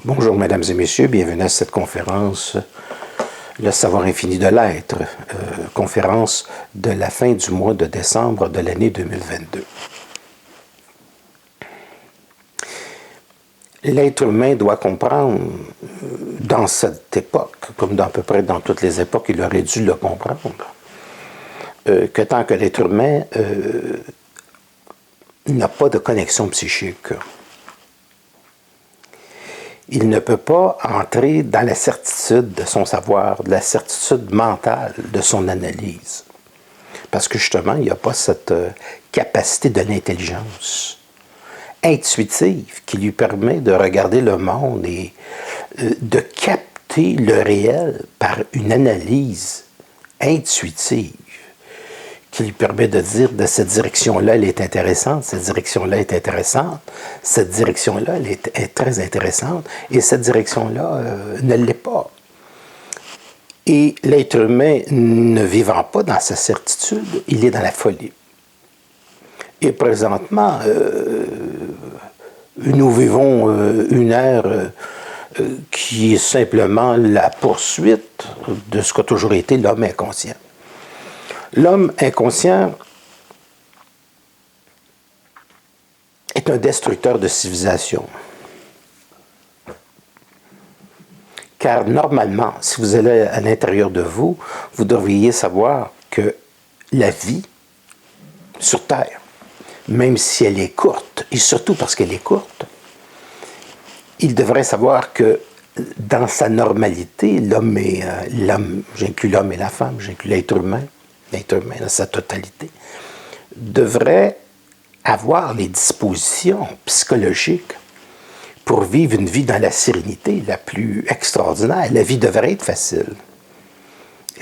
Bonjour, mesdames et messieurs, bienvenue à cette conférence, le savoir infini de l'être, conférence de la fin du mois de décembre de l'année 2022. L'être humain doit comprendre, dans cette époque, comme à peu près dans toutes les époques, il aurait dû le comprendre, que tant que l'être humain n'a pas de connexion psychique, il ne peut pas entrer dans la certitude de son savoir, de la certitude mentale de son analyse. Parce que justement, il n'y a pas cette capacité de l'intelligence intuitive qui lui permet de regarder le monde et de capter le réel par une analyse intuitive qui lui permet de dire de cette direction-là, elle est intéressante, cette direction-là est intéressante, cette direction-là, elle est très intéressante, et cette direction-là ne l'est pas. Et l'être humain, ne vivant pas dans sa certitude, il est dans la folie. Et présentement, nous vivons une ère qui est simplement la poursuite de ce qu'a toujours été l'homme inconscient. L'homme inconscient est un destructeur de civilisation. Car normalement, si vous allez à l'intérieur de vous, vous devriez savoir que la vie sur Terre, même si elle est courte, et surtout parce qu'elle est courte, il devrait savoir que dans sa normalité, l'homme, j'inclus l'homme et la femme, j'inclus l'être humain dans sa totalité, devrait avoir les dispositions psychologiques pour vivre une vie dans la sérénité la plus extraordinaire. La vie devrait être facile.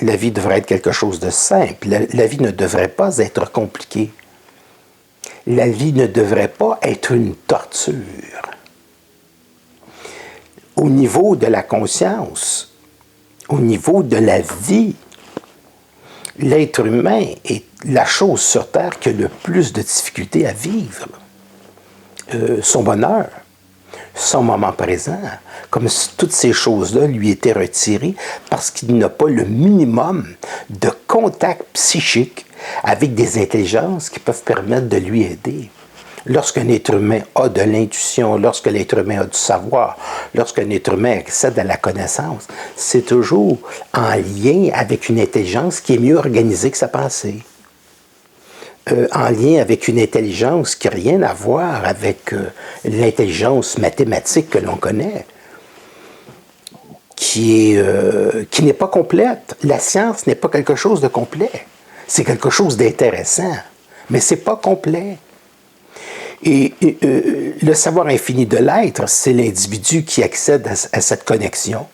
La vie devrait être quelque chose de simple. La vie ne devrait pas être compliquée. La vie ne devrait pas être une torture. Au niveau de la conscience, au niveau de la vie, l'être humain est la chose sur Terre qui a le plus de difficultés à vivre. Son bonheur, son moment présent, comme si toutes ces choses-là lui étaient retirées parce qu'il n'a pas le minimum de contact psychique avec des intelligences qui peuvent permettre de lui aider. Lorsqu'un être humain a de l'intuition, lorsque l'être humain a du savoir, lorsqu'un être humain accède à la connaissance, c'est toujours en lien avec une intelligence qui est mieux organisée que sa pensée. En lien avec une intelligence qui n'a rien à voir avec l'intelligence mathématique que l'on connaît, qui n'est pas complète. La science n'est pas quelque chose de complet. C'est quelque chose d'intéressant, mais ce n'est pas complet. Et le savoir infini de l'être, c'est l'individu qui accède à cette connexion.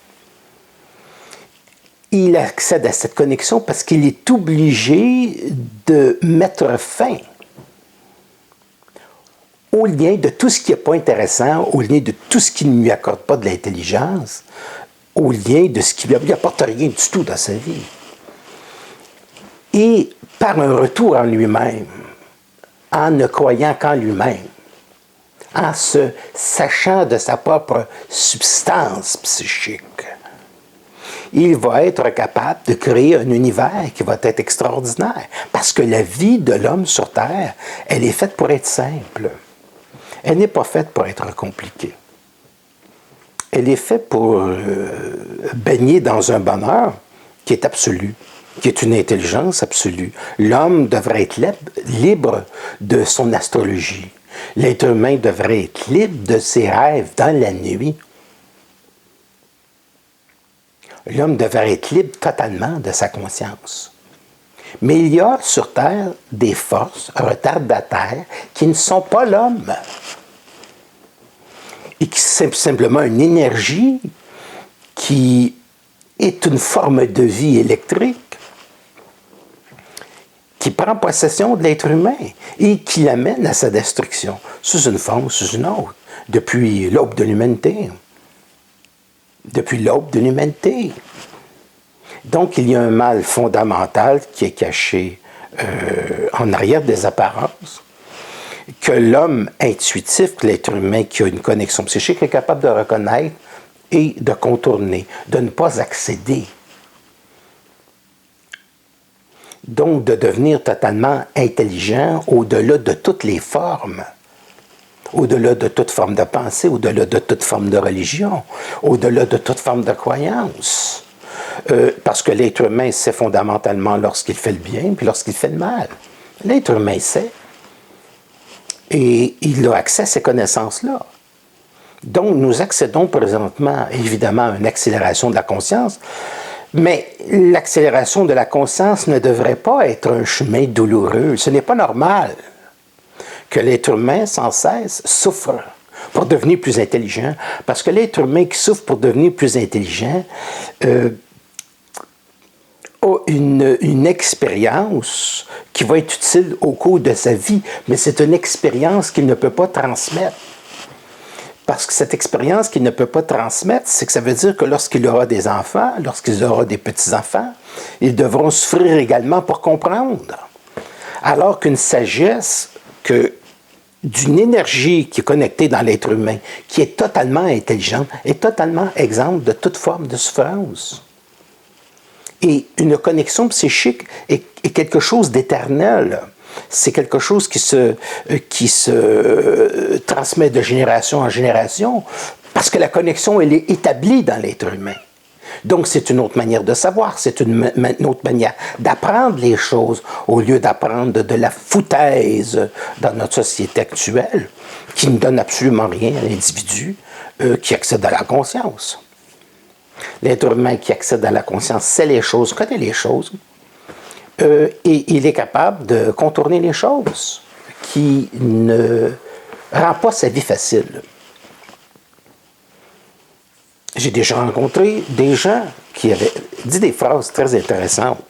Il accède à cette connexion parce qu'il est obligé de mettre fin au lien de tout ce qui n'est pas intéressant, au lien de tout ce qui ne lui accorde pas de l'intelligence, au lien de ce qui ne lui apporte rien du tout dans sa vie. Et par un retour en lui-même, en ne croyant qu'en lui-même, en se sachant de sa propre substance psychique, il va être capable de créer un univers qui va être extraordinaire. Parce que la vie de l'homme sur Terre, elle est faite pour être simple. Elle n'est pas faite pour être compliquée. Elle est faite pour baigner dans un bonheur qui est absolu, qui est une intelligence absolue. L'homme devrait être libre de son astrologie. L'être humain devrait être libre de ses rêves dans la nuit. L'homme devrait être libre totalement de sa conscience. Mais il y a sur Terre des forces retardataires qui ne sont pas l'homme. Et qui sont simplement une énergie qui est une forme de vie électrique qui prend possession de l'être humain et qui l'amène à sa destruction, sous une forme ou sous une autre, depuis l'aube de l'humanité. Depuis l'aube de l'humanité. Donc, il y a un mal fondamental qui est caché en arrière des apparences, que l'homme intuitif, l'être humain qui a une connexion psychique, est capable de reconnaître et de contourner, de ne pas accéder. Donc, de devenir totalement intelligent au-delà de toutes les formes, au-delà de toute forme de pensée, au-delà de toute forme de religion, au-delà de toute forme de croyance. Parce que l'être humain sait fondamentalement lorsqu'il fait le bien puis lorsqu'il fait le mal. L'être humain sait. Et il a accès à ces connaissances-là. Donc, nous accédons présentement, évidemment, à une accélération de la conscience, mais l'accélération de la conscience ne devrait pas être un chemin douloureux. Ce n'est pas normal que l'être humain, sans cesse, souffre pour devenir plus intelligent, parce que l'être humain qui souffre pour devenir plus intelligent a une expérience qui va être utile au cours de sa vie, mais c'est une expérience qu'il ne peut pas transmettre. Parce que cette expérience qu'il ne peut pas transmettre, c'est que ça veut dire que lorsqu'il aura des enfants, lorsqu'il aura des petits-enfants, ils devront souffrir également pour comprendre. Alors qu'une sagesse, d'une énergie qui est connectée dans l'être humain, qui est totalement intelligente, est totalement exempte de toute forme de souffrance. Et une connexion psychique est quelque chose d'éternel. C'est quelque chose qui se transmet de génération en génération parce que la connexion, elle est établie dans l'être humain. Donc, c'est une autre manière de savoir, c'est une autre manière d'apprendre les choses au lieu d'apprendre de la foutaise dans notre société actuelle qui ne donne absolument rien à l'individu qui accède à la conscience. L'être humain qui accède à la conscience sait les choses, connaît les choses, et il est capable de contourner les choses, qui ne rend pas sa vie facile. J'ai déjà rencontré des gens qui avaient dit des phrases très intéressantes,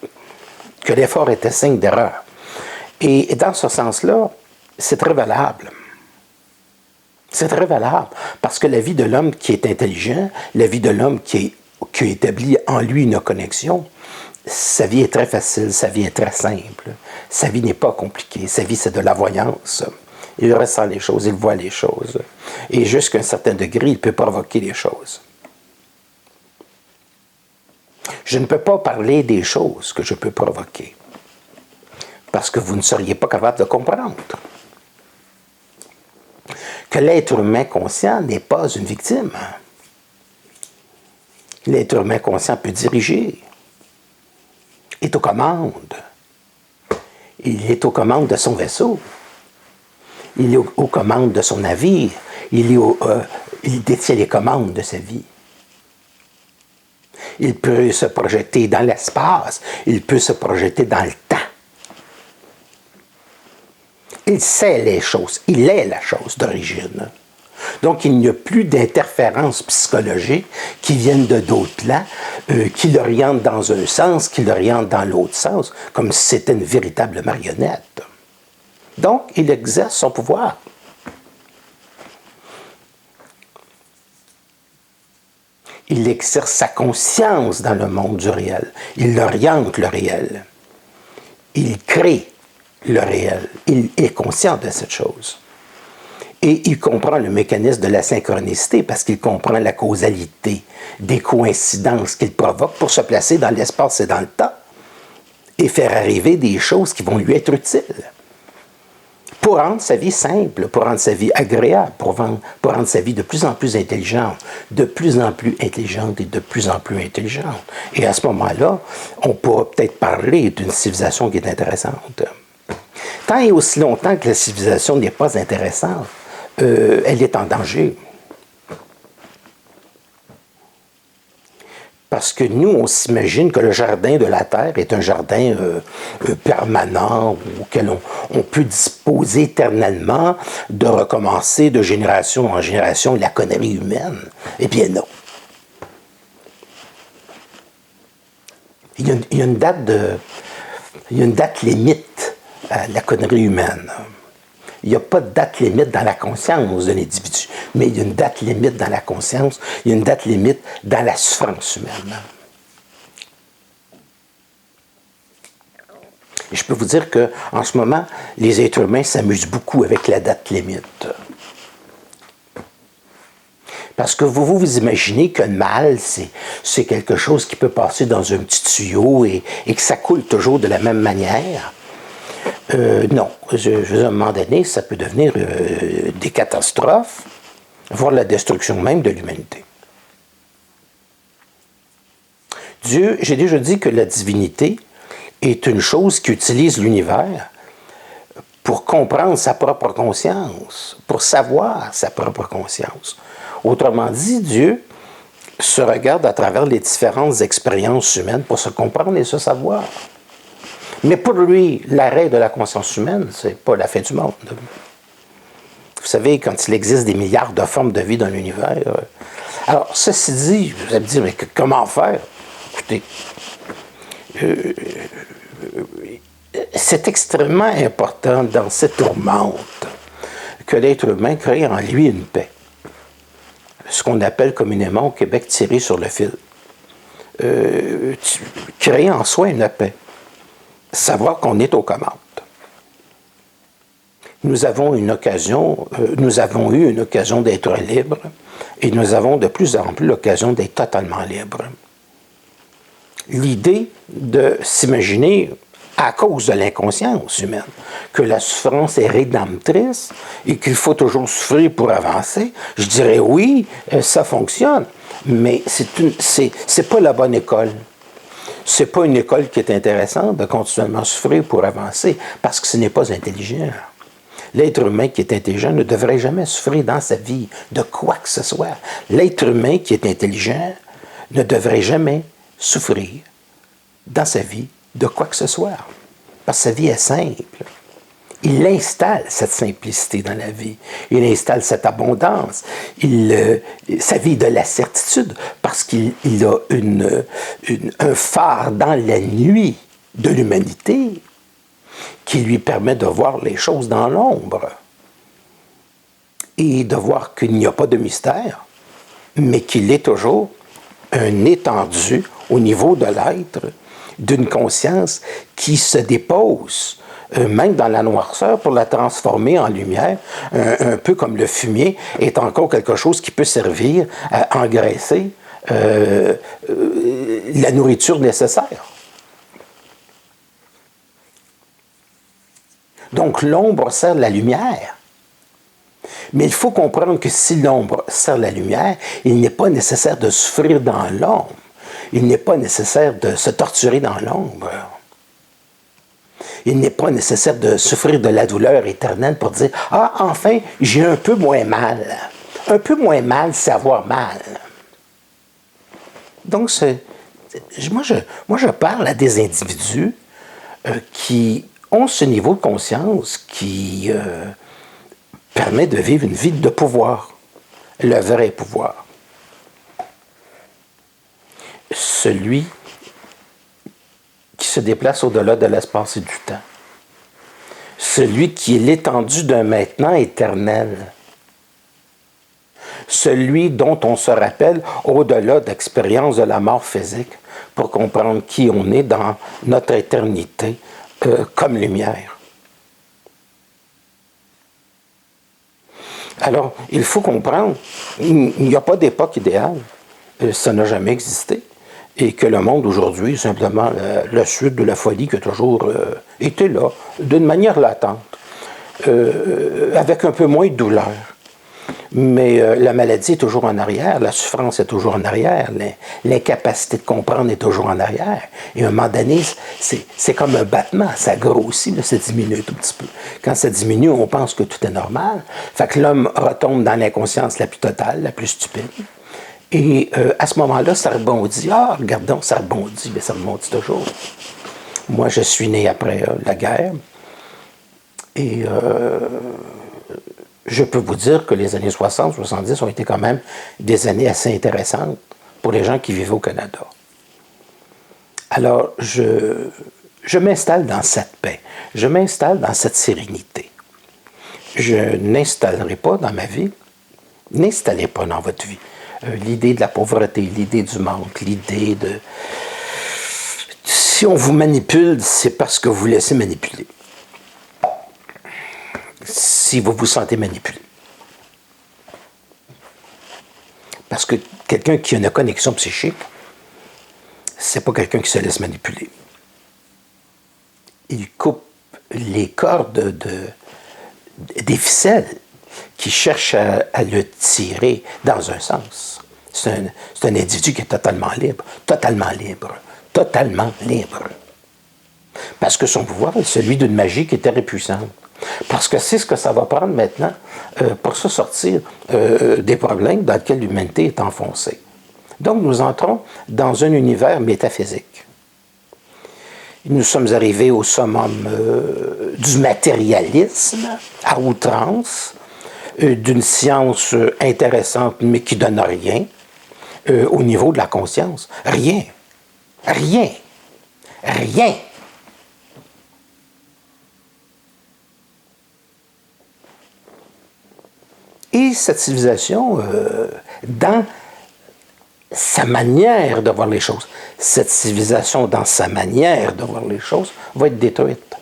que l'effort était signe d'erreur. Et dans ce sens-là, c'est très valable. C'est très valable, parce que la vie de l'homme qui est intelligent, la vie de l'homme qui établit en lui une connexion, sa vie est très facile, sa vie est très simple. Sa vie n'est pas compliquée, sa vie c'est de la voyance. Il ressent les choses, il voit les choses. Et jusqu'à un certain degré, il peut provoquer les choses. Je ne peux pas parler des choses que je peux provoquer, parce que vous ne seriez pas capable de comprendre que l'être humain conscient n'est pas une victime. L'être humain conscient peut diriger, est aux commandes. Il est aux commandes de son vaisseau. Il est aux commandes de son navire. Il détient les commandes de sa vie. Il peut se projeter dans l'espace. Il peut se projeter dans le temps. Il sait les choses. Il est la chose d'origine. Donc, il n'y a plus d'interférences psychologiques qui viennent de d'autres plans, qui l'orientent dans un sens, qui l'orientent dans l'autre sens, comme si c'était une véritable marionnette. Donc, il exerce son pouvoir. Il exerce sa conscience dans le monde du réel. Il oriente le réel. Il crée le réel. Il est conscient de cette chose. Et il comprend le mécanisme de la synchronicité parce qu'il comprend la causalité des coïncidences qu'il provoque pour se placer dans l'espace et dans le temps et faire arriver des choses qui vont lui être utiles pour rendre sa vie simple, pour rendre sa vie agréable, pour rendre sa vie de plus en plus intelligente, de plus en plus intelligente et de plus en plus intelligente. Et à ce moment-là, on pourra peut-être parler d'une civilisation qui est intéressante. Tant et aussi longtemps que la civilisation n'est pas intéressante, elle est en danger. Parce que nous, on s'imagine que le jardin de la Terre est un jardin permanent auquel on peut disposer éternellement de recommencer de génération en génération la connerie humaine. Eh bien non. Il y a une date limite à la connerie humaine. Il n'y a pas de date limite dans la conscience de l'individu, mais il y a une date limite dans la conscience, il y a une date limite dans la souffrance humaine. Et je peux vous dire qu'en ce moment, les êtres humains s'amusent beaucoup avec la date limite. Parce que vous imaginez qu'un mal, c'est quelque chose qui peut passer dans un petit tuyau et que ça coule toujours de la même manière. Non, à un moment donné, ça peut devenir des catastrophes, voire la destruction même de l'humanité. Dieu, j'ai déjà dit que la divinité est une chose qui utilise l'univers pour comprendre sa propre conscience, pour savoir sa propre conscience. Autrement dit, Dieu se regarde à travers les différentes expériences humaines pour se comprendre et se savoir. Mais pour lui, l'arrêt de la conscience humaine, c'est pas la fin du monde. Vous savez, quand il existe des milliards de formes de vie dans l'univers. Alors, ceci dit, vous allez me dire, mais comment faire? Écoutez, c'est extrêmement important dans cette tourmente que l'être humain crée en lui une paix. Ce qu'on appelle communément au Québec tirer sur le fil. Créer en soi une paix. Savoir qu'on est aux commandes. Nous avons eu une occasion d'être libres et nous avons de plus en plus l'occasion d'être totalement libres. L'idée de s'imaginer, à cause de l'inconscience humaine, que la souffrance est rédemptrice et qu'il faut toujours souffrir pour avancer, je dirais oui, ça fonctionne, mais c'est pas la bonne école. C'est pas une école qui est intéressante de continuellement souffrir pour avancer, parce que ce n'est pas intelligent. L'être humain qui est intelligent ne devrait jamais souffrir dans sa vie de quoi que ce soit. L'être humain qui est intelligent ne devrait jamais souffrir dans sa vie de quoi que ce soit. Parce que sa vie est simple. Il installe cette simplicité dans la vie. Il installe cette abondance. Sa vie de la certitude parce qu'il a un phare dans la nuit de l'humanité qui lui permet de voir les choses dans l'ombre et de voir qu'il n'y a pas de mystère, mais qu'il est toujours un étendu au niveau de l'être d'une conscience qui se dépose même dans la noirceur pour la transformer en lumière, un peu comme le fumier est encore quelque chose qui peut servir à engraisser la nourriture nécessaire. Donc l'ombre sert la lumière. Mais il faut comprendre que si l'ombre sert la lumière, il n'est pas nécessaire de souffrir dans l'ombre. Il n'est pas nécessaire de se torturer dans l'ombre. Il n'est pas nécessaire de souffrir de la douleur éternelle pour dire « Ah, enfin, j'ai un peu moins mal. » Un peu moins mal, c'est avoir mal. Donc, moi, je parle à des individus qui ont ce niveau de conscience qui permet de vivre une vie de pouvoir, le vrai pouvoir. Celui qui se déplace au-delà de l'espace et du temps. Celui qui est l'étendue d'un maintenant éternel. Celui dont on se rappelle au-delà d'expérience de la mort physique pour comprendre qui on est dans notre éternité comme lumière. Alors, il faut comprendre, il n'y a pas d'époque idéale. Ça n'a jamais existé. Et que le monde aujourd'hui est simplement la suite de la folie qui a toujours été là, d'une manière latente, avec un peu moins de douleur. Mais la maladie est toujours en arrière, la souffrance est toujours en arrière, l'incapacité de comprendre est toujours en arrière. Et à un moment donné, c'est comme un battement, ça grossit, là, ça diminue un tout petit peu. Quand ça diminue, on pense que tout est normal. Fait que l'homme retombe dans l'inconscience la plus totale, la plus stupide. Et à ce moment-là, ça rebondit. Ah, regardons, ça rebondit, mais ça rebondit toujours. Moi, je suis né après la guerre. Et je peux vous dire que les années 60, 70 ont été quand même des années assez intéressantes pour les gens qui vivaient au Canada. Alors, je m'installe dans cette paix. Je m'installe dans cette sérénité. Je n'installerai pas dans ma vie, n'installez pas dans votre vie l'idée de la pauvreté, l'idée du manque, l'idée de... Si on vous manipule, c'est parce que vous vous laissez manipuler. Si vous vous sentez manipulé. Parce que quelqu'un qui a une connexion psychique, c'est pas quelqu'un qui se laisse manipuler. Il coupe les cordes des ficelles qui cherchent à le tirer dans un sens. C'est un individu qui est totalement libre, totalement libre, totalement libre. Parce que son pouvoir est celui d'une magie qui est très puissante. Parce que c'est ce que ça va prendre maintenant pour se sortir des problèmes dans lesquels l'humanité est enfoncée. Donc nous entrons dans un univers métaphysique. Nous sommes arrivés au summum du matérialisme à outrance, d'une science intéressante mais qui ne donne rien, au niveau de la conscience. Rien. Rien. Rien. Et cette civilisation, dans sa manière de voir les choses, cette civilisation, dans sa manière de voir les choses, va être détruite.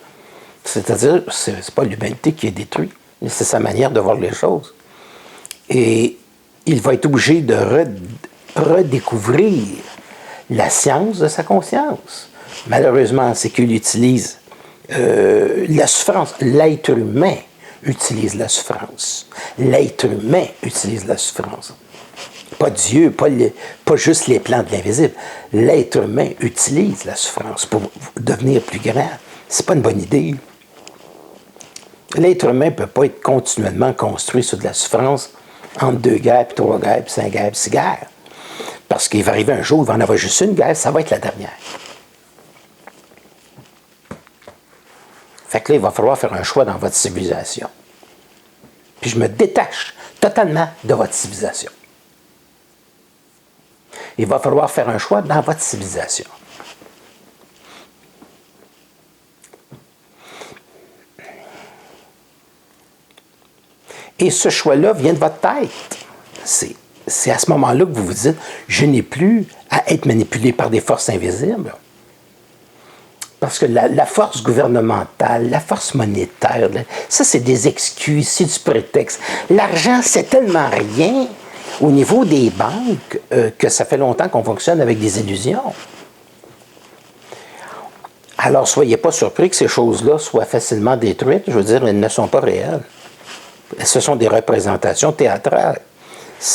C'est-à-dire, ce n'est pas l'humanité qui est détruite, mais c'est sa manière de voir les choses. Et il va être obligé de redécouvrir la science de sa conscience. Malheureusement, c'est qu'il utilise la souffrance. L'être humain utilise la souffrance. L'être humain utilise la souffrance. Pas Dieu, pas juste les plans de l'invisible. L'être humain utilise la souffrance pour devenir plus grand. C'est pas une bonne idée. L'être humain ne peut pas être continuellement construit sur de la souffrance entre 2 guerres, puis 3 guerres, puis 5 guerres, puis 6 guerres. Parce qu'il va arriver un jour où il va en avoir juste une guerre, ça va être la dernière. Fait que là, il va falloir faire un choix dans votre civilisation. Puis je me détache totalement de votre civilisation. Il va falloir faire un choix dans votre civilisation. Et ce choix-là vient de votre tête. C'est à ce moment-là que vous vous dites, je n'ai plus à être manipulé par des forces invisibles. Parce que la force gouvernementale, la force monétaire, ça c'est des excuses, c'est du prétexte. L'argent, c'est tellement rien au niveau des banques que ça fait longtemps qu'on fonctionne avec des illusions. Alors, soyez pas surpris que ces choses-là soient facilement détruites. Je veux dire, elles ne sont pas réelles. Ce sont des représentations théâtrales.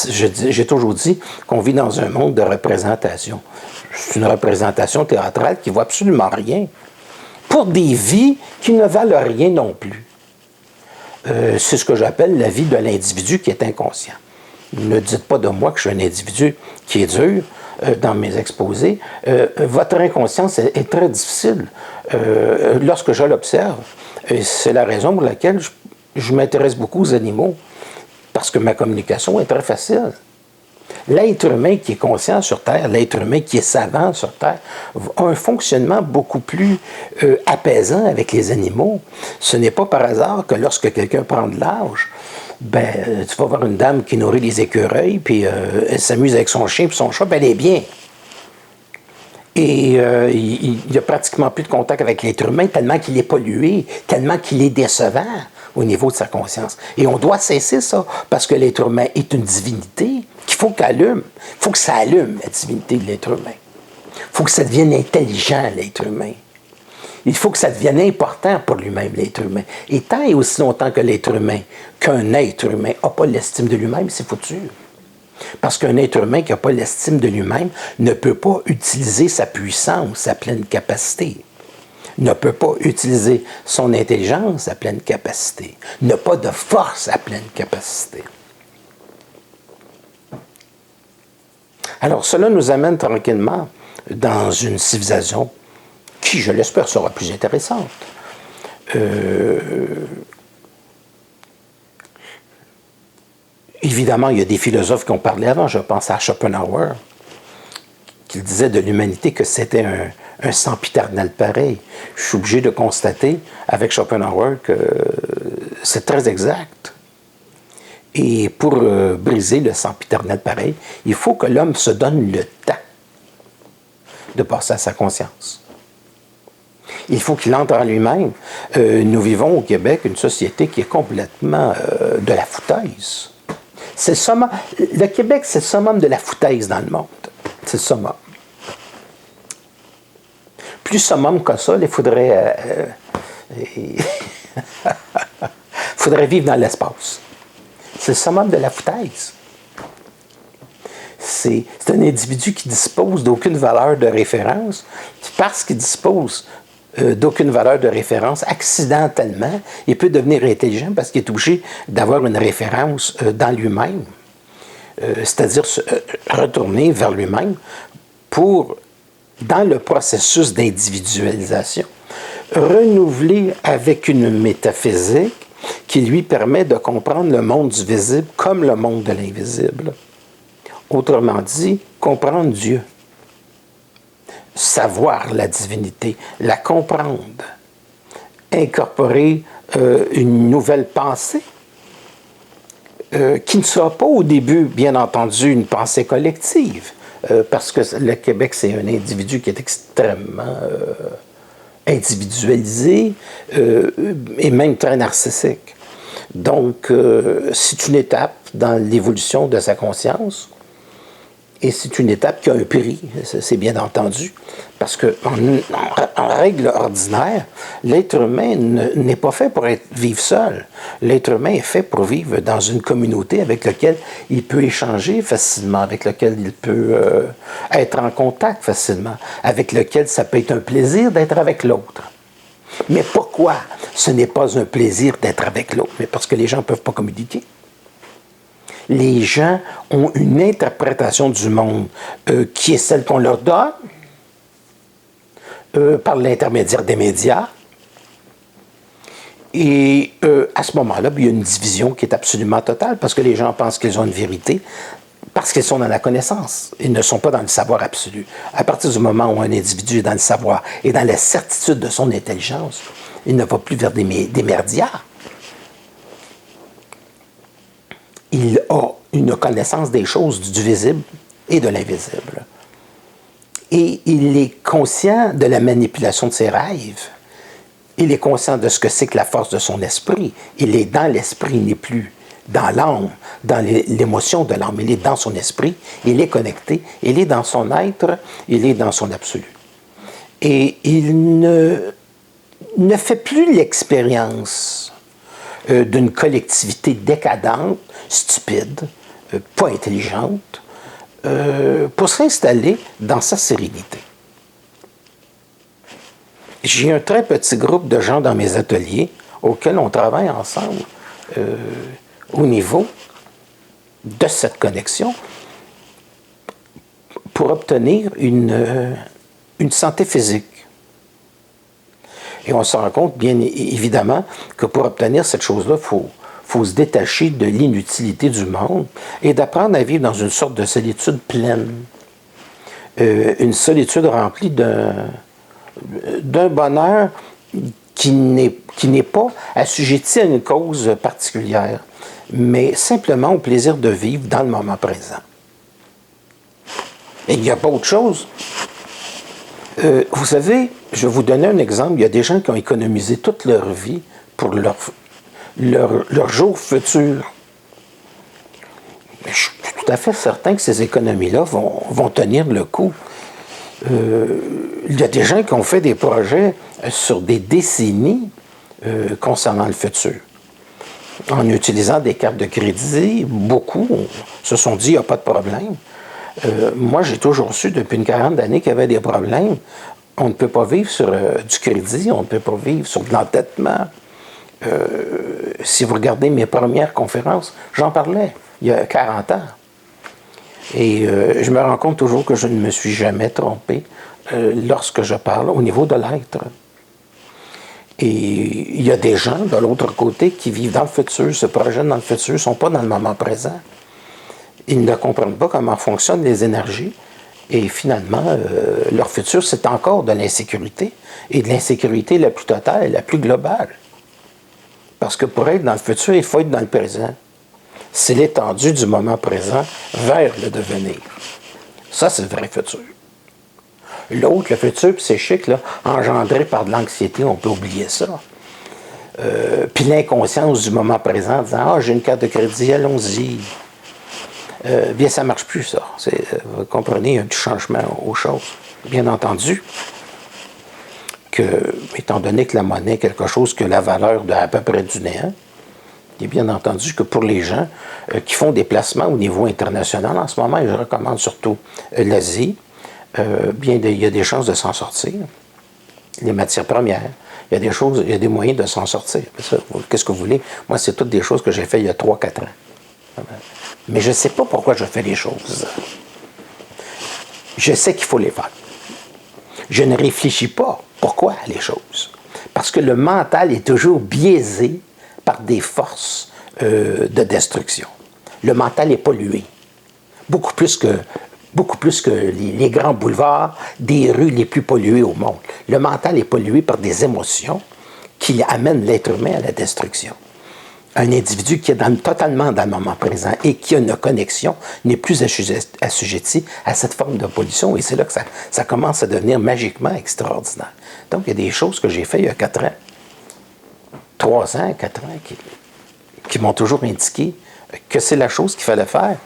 J'ai toujours dit qu'on vit dans un monde de représentation. C'est une représentation théâtrale qui ne vaut absolument rien. Pour des vies qui ne valent rien non plus. C'est ce que j'appelle la vie de l'individu qui est inconscient. Ne dites pas de moi que je suis un individu qui est dur dans mes exposés. Votre inconscience est très difficile lorsque je l'observe. C'est la raison pour laquelle je m'intéresse beaucoup aux animaux, parce que ma communication est très facile. L'être humain qui est conscient sur Terre, l'être humain qui est savant sur Terre, a un fonctionnement beaucoup plus apaisant avec les animaux. Ce n'est pas par hasard que lorsque quelqu'un prend de l'âge, tu vas voir une dame qui nourrit les écureuils, puis elle s'amuse avec son chien, puis son chat, elle est bien. Et il n'y a pratiquement plus de contact avec l'être humain, tellement qu'il est pollué, tellement qu'il est décevant au niveau de sa conscience. Et on doit cesser ça, parce que l'être humain est une divinité qu'il faut qu'elle allume. Il faut que ça allume, la divinité de l'être humain. Il faut que ça devienne intelligent, l'être humain. Il faut que ça devienne important pour lui-même, l'être humain. Et tant et aussi longtemps que l'être humain, qu'un être humain n'a pas l'estime de lui-même, c'est foutu. Parce qu'un être humain qui n'a pas l'estime de lui-même ne peut pas utiliser sa puissance, sa pleine capacité. Ne peut pas utiliser son intelligence à pleine capacité. N'a pas de force à pleine capacité. Alors, cela nous amène tranquillement dans une civilisation qui, je l'espère, sera plus intéressante. Évidemment, il y a des philosophes qui ont parlé avant. Je pense à Schopenhauer, qui disait de l'humanité que c'était un sempiternel pareil. Je suis obligé de constater avec Schopenhauer que c'est très exact. Et pour briser le sempiternel pareil, il faut que l'homme se donne le temps de passer à sa conscience. Il faut qu'il entre en lui-même. Nous vivons au Québec une société qui est complètement de la foutaise. C'est le summum. Le Québec, c'est le summum de la foutaise dans le monde. C'est le summum. Plus summum que ça, il faudrait... faudrait vivre dans l'espace. C'est le summum de la foutaise. C'est un individu qui dispose d'aucune valeur de référence, puis parce qu'il dispose d'aucune valeur de référence, accidentellement, il peut devenir intelligent parce qu'il est obligé d'avoir une référence dans lui-même, c'est-à-dire se retourner vers lui-même pour, dans le processus d'individualisation, renouveler avec une métaphysique qui lui permet de comprendre le monde du visible comme le monde de l'invisible. Autrement dit, comprendre Dieu, savoir la divinité, la comprendre, incorporer une nouvelle pensée qui ne sera pas au début, bien entendu, une pensée collective, parce que le Québec, c'est un individu qui est extrêmement individualisé et même très narcissique. Donc, c'est une étape dans l'évolution de sa conscience. Et c'est une étape qui a un prix, c'est bien entendu, parce qu'en règle ordinaire, l'être humain n'est pas fait pour vivre seul. L'être humain est fait pour vivre dans une communauté avec laquelle il peut échanger facilement, avec laquelle il peut être en contact facilement, avec lequel ça peut être un plaisir d'être avec l'autre. Mais pourquoi ce n'est pas un plaisir d'être avec l'autre? Mais parce que les gens ne peuvent pas communiquer. Les gens ont une interprétation du monde qui est celle qu'on leur donne par l'intermédiaire des médias. Et à ce moment-là, il y a une division qui est absolument totale parce que les gens pensent qu'ils ont une vérité parce qu'ils sont dans la connaissance. Ils ne sont pas dans le savoir absolu. À partir du moment où un individu est dans le savoir et dans la certitude de son intelligence, il ne va plus vers des médias. Il a une connaissance des choses du visible et de l'invisible. Et il est conscient de la manipulation de ses rêves. Il est conscient de ce que c'est que la force de son esprit. Il est dans l'esprit, il n'est plus dans l'âme, dans l'émotion de l'âme. Il est dans son esprit, il est connecté, il est dans son être, il est dans son absolu. Et il ne fait plus l'expérience d'une collectivité décadente, stupide, pas intelligente, pour s'installer dans sa sérénité. J'ai un très petit groupe de gens dans mes ateliers auxquels on travaille ensemble au niveau de cette connexion pour obtenir une santé physique. Et on se rend compte, bien évidemment, que pour obtenir cette chose-là, il faut se détacher de l'inutilité du monde et d'apprendre à vivre dans une sorte de solitude pleine. Une solitude remplie d'un bonheur qui n'est pas assujetti à une cause particulière, mais simplement au plaisir de vivre dans le moment présent. Et il n'y a pas autre chose. Vous savez, je vais vous donner un exemple. Il y a des gens qui ont économisé toute leur vie pour leur jour futur. Mais je suis tout à fait certain que ces économies-là vont tenir le coup. Il y a des gens qui ont fait des projets sur des décennies concernant le futur. En utilisant des cartes de crédit, beaucoup se sont dit, il n'y a pas de problème. Moi, j'ai toujours su depuis une quarantaine d'années qu'il y avait des problèmes. On ne peut pas vivre sur du crédit, on ne peut pas vivre sur de l'endettement. Si vous regardez mes premières conférences, j'en parlais il y a 40 ans. Et je me rends compte toujours que je ne me suis jamais trompé lorsque je parle au niveau de l'être. Et il y a des gens de l'autre côté qui vivent dans le futur, se projettent dans le futur, ne sont pas dans le moment présent. Ils ne comprennent pas comment fonctionnent les énergies. Et finalement, leur futur, c'est encore de l'insécurité. Et de l'insécurité la plus totale, la plus globale. Parce que pour être dans le futur, il faut être dans le présent. C'est l'étendue du moment présent vers le devenir. Ça, c'est le vrai futur. L'autre, le futur psychique, là, engendré par de l'anxiété, on peut oublier ça. Puis l'inconscience du moment présent, en disant « Ah, j'ai une carte de crédit, allons-y. » bien, ça ne marche plus, ça. Vous comprenez, il y a du changement aux choses. Bien entendu que, étant donné que la monnaie est quelque chose que la valeur de à peu près du néant, il est bien entendu que pour les gens qui font des placements au niveau international, en ce moment, et je recommande surtout l'Asie, il y a des chances de s'en sortir. Les matières premières, il y a des moyens de s'en sortir. Qu'est-ce que vous voulez? Moi, c'est toutes des choses que j'ai fait il y a 3-4 ans. Mais je ne sais pas pourquoi je fais les choses. Je sais qu'il faut les faire. Je ne réfléchis pas pourquoi les choses. Parce que le mental est toujours biaisé par des forces de destruction. Le mental est pollué. Beaucoup plus que les grands boulevards des rues les plus polluées au monde. Le mental est pollué par des émotions qui amènent l'être humain à la destruction. Un individu qui est totalement dans le moment présent et qui a une connexion n'est plus assujetti à cette forme de pollution. Et c'est là que ça commence à devenir magiquement extraordinaire. Donc, il y a des choses que j'ai faites il y a 4 ans, 3 ans, 4 ans, qui m'ont toujours indiqué que c'est la chose qu'il fallait faire.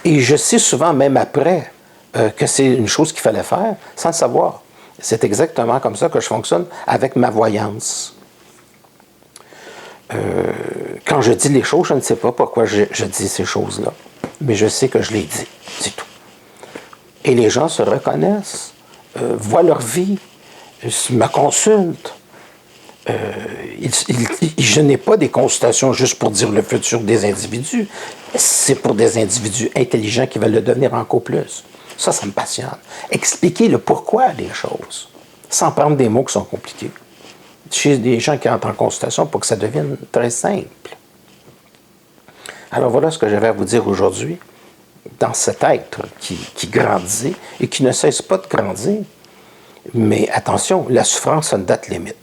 Et je sais souvent, même après, que c'est une chose qu'il fallait faire, sans le savoir. C'est exactement comme ça que je fonctionne avec ma voyance. Quand je dis les choses, je ne sais pas pourquoi je dis ces choses-là. Mais je sais que je les dis, c'est tout. Et les gens se reconnaissent, voient leur vie, me consultent. Je n'ai pas des consultations juste pour dire le futur des individus. C'est pour des individus intelligents qui veulent le devenir encore plus. Ça me passionne. Expliquer le pourquoi des choses, sans prendre des mots qui sont compliqués. Chez des gens qui entrent en consultation pour que ça devienne très simple. Alors voilà ce que j'avais à vous dire aujourd'hui, dans cet être qui grandit et qui ne cesse pas de grandir. Mais attention, la souffrance a une date limite.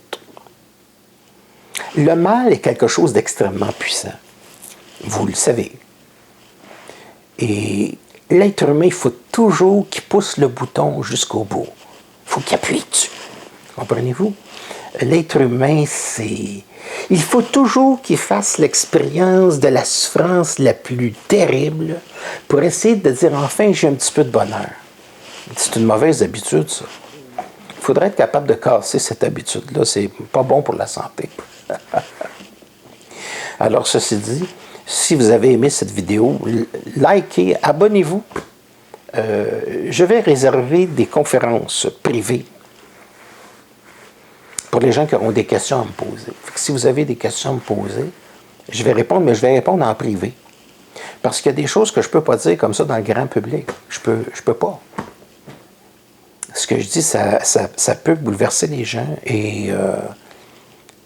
Le mal est quelque chose d'extrêmement puissant. Vous le savez. Et l'être humain, il faut toujours qu'il pousse le bouton jusqu'au bout. Il faut qu'il appuie dessus. Comprenez-vous? L'être humain, c'est... Il faut toujours qu'il fasse l'expérience de la souffrance la plus terrible pour essayer de dire, enfin, j'ai un petit peu de bonheur. C'est une mauvaise habitude, ça. Il faudrait être capable de casser cette habitude-là. C'est pas bon pour la santé. Alors, ceci dit, si vous avez aimé cette vidéo, likez, abonnez-vous. Je vais réserver des conférences privées pour les gens qui auront des questions à me poser. Si vous avez des questions à me poser, je vais répondre, mais je vais répondre en privé. Parce qu'il y a des choses que je ne peux pas dire comme ça dans le grand public. Je peux pas. Ce que je dis, ça peut bouleverser les gens. Et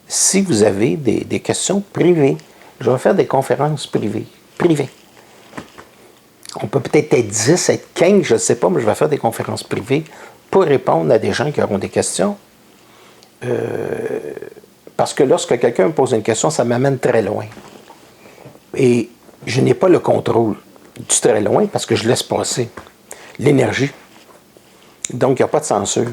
si vous avez des questions privées, je vais faire des conférences privées. On peut peut-être être 10, être 15, je ne sais pas, mais je vais faire des conférences privées pour répondre à des gens qui auront des questions. Parce que lorsque quelqu'un me pose une question, ça m'amène très loin. Et je n'ai pas le contrôle du très loin parce que je laisse passer l'énergie. Donc, il n'y a pas de censure.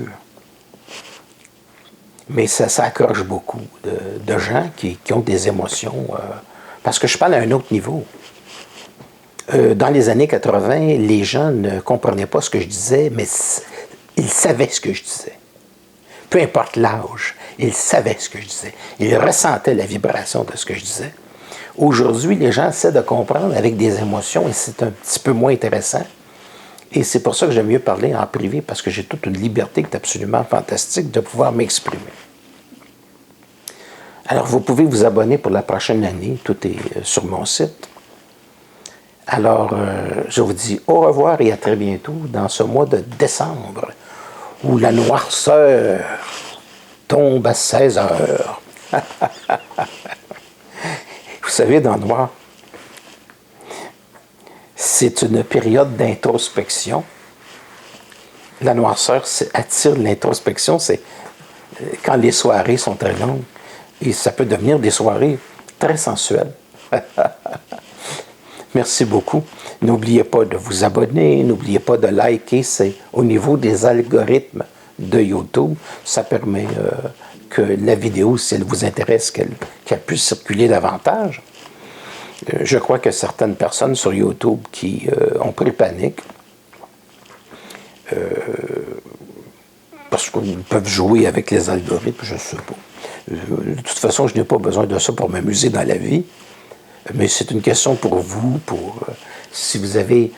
Mais ça accroche beaucoup de gens qui ont des émotions. Parce que je parle à un autre niveau. Dans les années 80, les gens ne comprenaient pas ce que je disais, mais ils savaient ce que je disais. Peu importe l'âge, ils savaient ce que je disais. Ils ressentaient la vibration de ce que je disais. Aujourd'hui, les gens essaient de comprendre avec des émotions et c'est un petit peu moins intéressant. Et c'est pour ça que j'aime mieux parler en privé, parce que j'ai toute une liberté qui est absolument fantastique de pouvoir m'exprimer. Alors, vous pouvez vous abonner pour la prochaine année. Tout est sur mon site. Alors, je vous dis au revoir et à très bientôt dans ce mois de décembre où la noirceur tombe à 16 heures. Vous savez, dans le noir, c'est une période d'introspection. La noirceur attire l'introspection, c'est quand les soirées sont très longues. Et ça peut devenir des soirées très sensuelles. Merci beaucoup. N'oubliez pas de vous abonner, n'oubliez pas de liker. C'est au niveau des algorithmes de YouTube. Ça permet que la vidéo, si elle vous intéresse, qu'elle puisse circuler davantage. Je crois que certaines personnes sur YouTube qui ont pris panique parce qu'ils peuvent jouer avec les algorithmes, je ne sais pas. De toute façon, je n'ai pas besoin de ça pour m'amuser dans la vie, mais c'est une question pour vous, si vous avez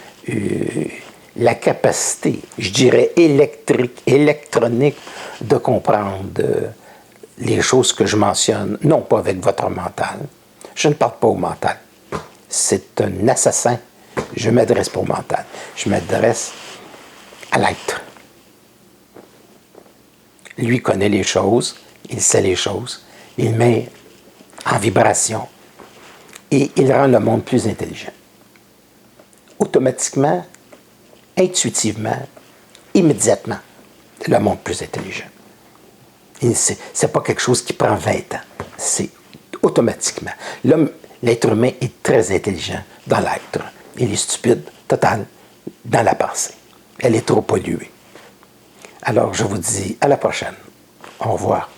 la capacité, je dirais électronique, de comprendre les choses que je mentionne, non pas avec votre mental. Je ne parle pas au mental. C'est un assassin. Je ne m'adresse pas au mental. Je m'adresse à l'être. Lui connaît les choses, il sait les choses, il met en vibration et il rend le monde plus intelligent. Automatiquement, intuitivement, immédiatement, le monde plus intelligent. Ce n'est pas quelque chose qui prend 20 ans. C'est automatiquement. L'être humain est très intelligent dans l'être. Il est stupide, total, dans la pensée. Elle est trop polluée. Alors, je vous dis à la prochaine. Au revoir.